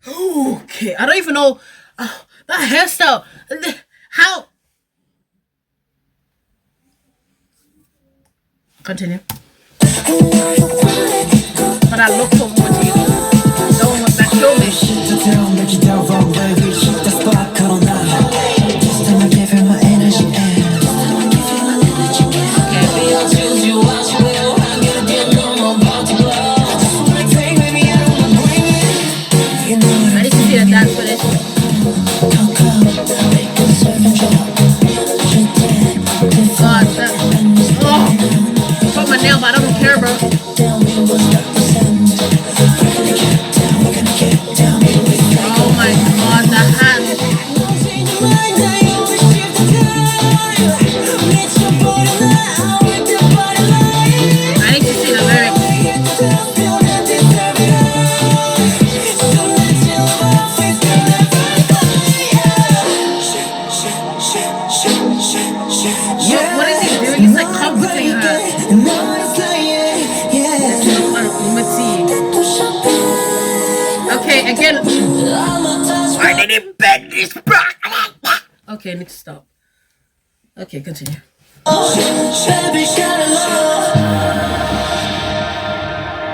Okay, I don't even know that hairstyle. How? Continue. But I look for more to you. No one was that show me. I need to see the dance for this. God, fuck my nail, but I don't care, bro. Oh my God, the hand. I need to see the lyrics. What is he doing? He's like comforting her. Okay, again. I didn't bend this back. Okay, I need to stop. Okay, continue.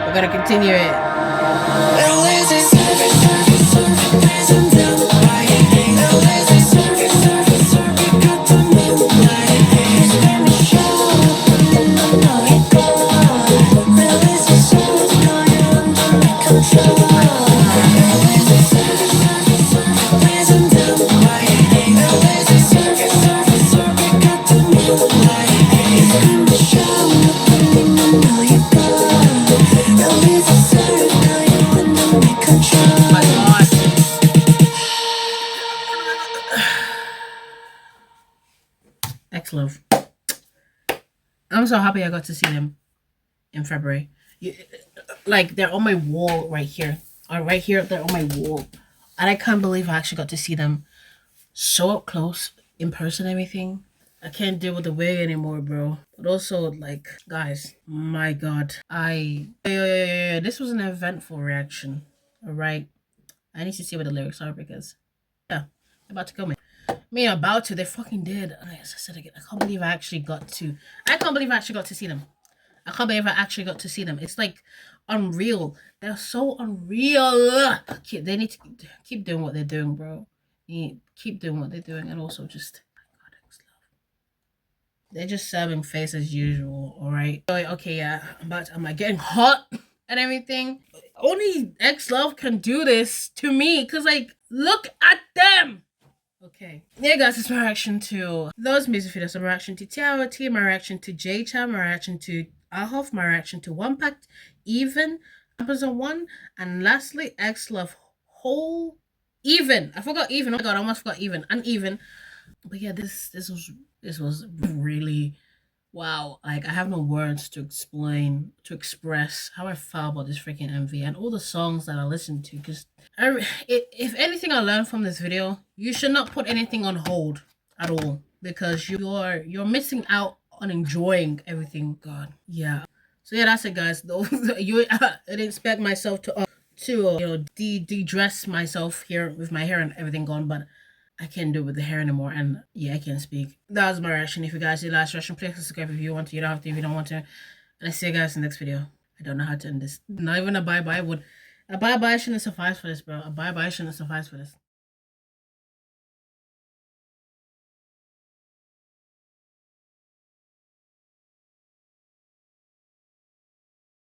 We're gonna continue it. XLOV. I'm so happy I got to see them in February. Like, they're on my wall right here. Right here, they're on my wall. And I can't believe I actually got to see them so up close, in person, everything. I can't deal with the wig anymore, bro. But also, like, guys, my God. This was an eventful reaction. Alright. I need to see what the lyrics are because, yeah, they're about to kill me. About to, they fucking did. And as I said again, I can't believe I actually got to see them. I can't believe I actually got to see them. It's like unreal. They're so unreal. They need to keep doing what they're doing, bro. Keep doing what they're doing. And also just, my God, XLOV. They're just serving face as usual, alright? Okay, yeah, I'm like getting hot and everything. Only XLOV can do this to me, because, like, look at them. Okay. Yeah, guys, it's my reaction to those music videos. My reaction to TIOT, my reaction to J-Chan, my reaction to AHOF, my reaction to ONEPACT, EVNNE, Ampers&ONE, and lastly, XLOV whole EVNNE. I forgot EVNNE. Oh my God, I almost forgot EVNNE. Uneven. But yeah, this was really wow. Like, I have no words to express how I felt about this freaking MV and all the songs that I listened to. Because if anything I learned from this video, you should not put anything on hold at all, because you're missing out on enjoying everything. God, yeah. So yeah, that's it, guys. I didn't expect myself to de-dress myself here with my hair and everything gone, but I can't do it with the hair anymore, and yeah, I can't speak. That was my reaction. If you guys did last reaction, please subscribe if you want to. You don't have to if you don't want to. And I see you guys in the next video. I don't know how to end this. Not even a bye-bye would. A bye-bye shouldn't suffice for this, bro. A bye-bye shouldn't suffice for this.